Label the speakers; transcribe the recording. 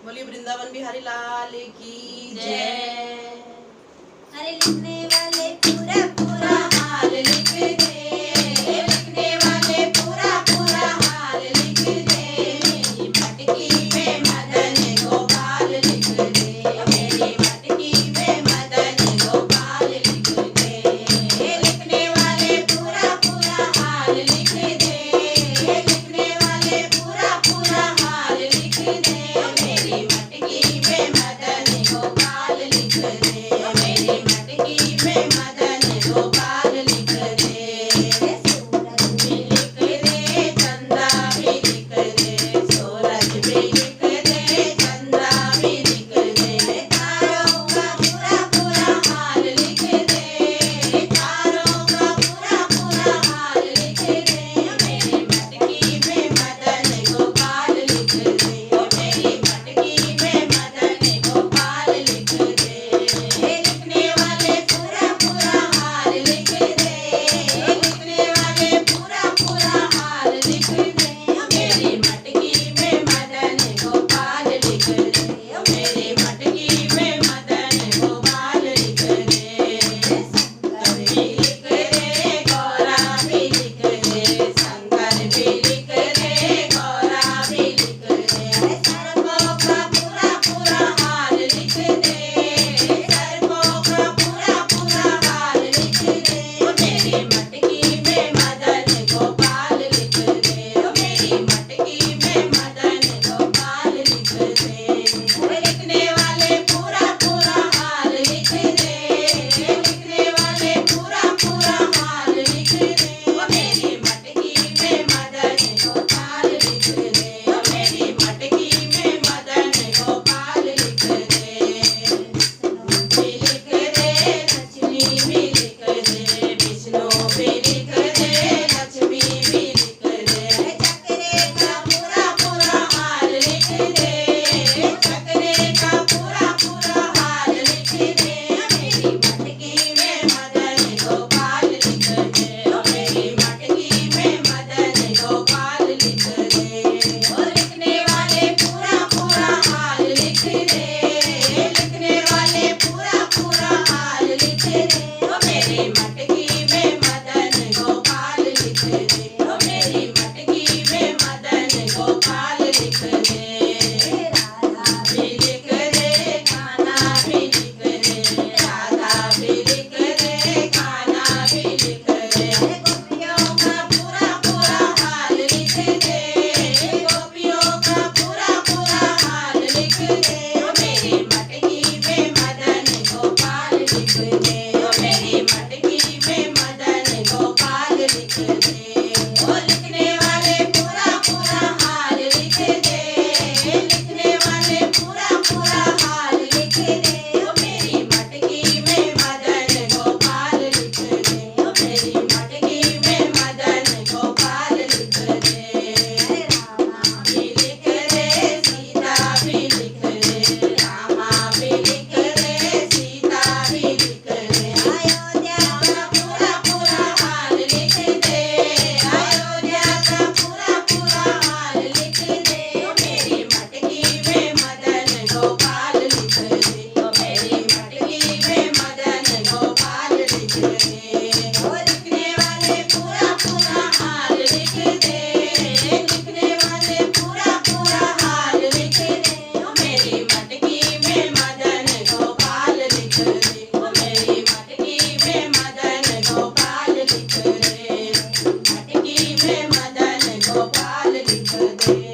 Speaker 1: बोलिए वृंदावन बिहारी लाल की जय।
Speaker 2: अरे लिखने वाले पूरा पूरा हाल लिख दे, लिखने वाले पूरा पूरा हाल लिख दे। मेरी मटकी में मदन गोपाल लिख दे, मेरी मटकी में मदन गोपाल लिख दे। लिखने वाले पूरा पूरा हाल लिख दे, लिखने वाले पूरा पूरा हाल लिख दे। मेरी मटकी में मदन गोपाल लिख दे, मेरी मटकी में मदन गोपाल लिख दे। सूरज भी लिख दे, चंदा भी लिख दे, सूरज भी लिख दे, चंदा भी लिख दे। तारों का पूरा पूरा हाल लिख दे, तारों का पूरा पूरा हाल लिख दे। मेरी मटकी में मदन गोपाल लिख दे, मेरी मटकी में मदन गोपाल लिख दे। लिखने वाले पूरा पूरा हाल लिख दे, लिखने वाले पूरा पूरा हाल लिख दे। मेरी मटकी में मदन गोपाल लिख दे, मेरी मटकी में मदन गोपाल लिख दे। शंकर भी लिख दे, गौरा भी लिख दे, शंकर भी लिख दे, गौरा भी लिख दे। सर्पों का पूरा पूरा हाल लिख दे, सर्पों का पूरा पूरा हाल लिख दे। मेरी मटकी में मदन गोपाल लिख दे, मेरी मटकी में मदन गोपाल लिख दे। लिखने वाले पूरा पूरा हाल लिख दे, लिखने वाले पूरा पूरा हाल लिख दे। मेरी मटकी में मदन गोपाल लिख दे, मेरी मटकी में मदन गोपाल लिख दे। भी लिख दे, लक्ष्मी भी लिख दे, विष्णु भी लिख दे, लक्ष्मी भी लिख दे। चक्रे का पूरा पूरा हाल लिख दे, चक्रे का पूरा पूरा हाल लिख दे। मेरी मटकी में मदन गोपाल लिख दे, मेरी मटकी में मदन गोपाल लिख दे। लिखने वाले पूरा पूरा हाल लिख दे, लिखने वाले पूरा पूरा हाल लिख दे। मेरी मटकी में मदन गोपाल लिख दे, मेरी मटकी में मदन गोपाल लिख दे। राधा भी लिख दे, कान्हा भी लिख दे, राधा भी लिख दे, कान्हा भी लिख दे। गोपियों का पूरा पूरा हाल लिख दे, गोपियों का पूरा पूरा हाल लिख दे। मेरी मटकी में मदन गोपाल लिख दे, मेरी मटकी में मदन गोपाल लिख दे। लिखने वाले पूरा पूरा हाल लिख दे, लिखने वाले पूरा पूरा हाल लिख दे। मेरी मटकी में मदन गोपाल लिख दे, मेरी मटकी में मदन गोपाल लिख दे। रामा भी लिख दे, सीता भी लिख दे, रामा भी लिख दे, सीता भी लिख दे। अयोध्या का पूरा पूरा हाल लिख दे, अयोध्या का पूरा पूरा हाल लिख दे। मेरी मटकी में मदन गोपाल लिख दे, मेरी मटकी में मदन गोपाल लिख दे। लिखने वाले पूरा पूरा हाल लिख दे, लिखने वाले पूरा पूरा हाल लिख दे। मेरी मटकी में मदन गोपाल लिख दे, मेरी मटकी में मदन गोपाल लिख दे। मटकी में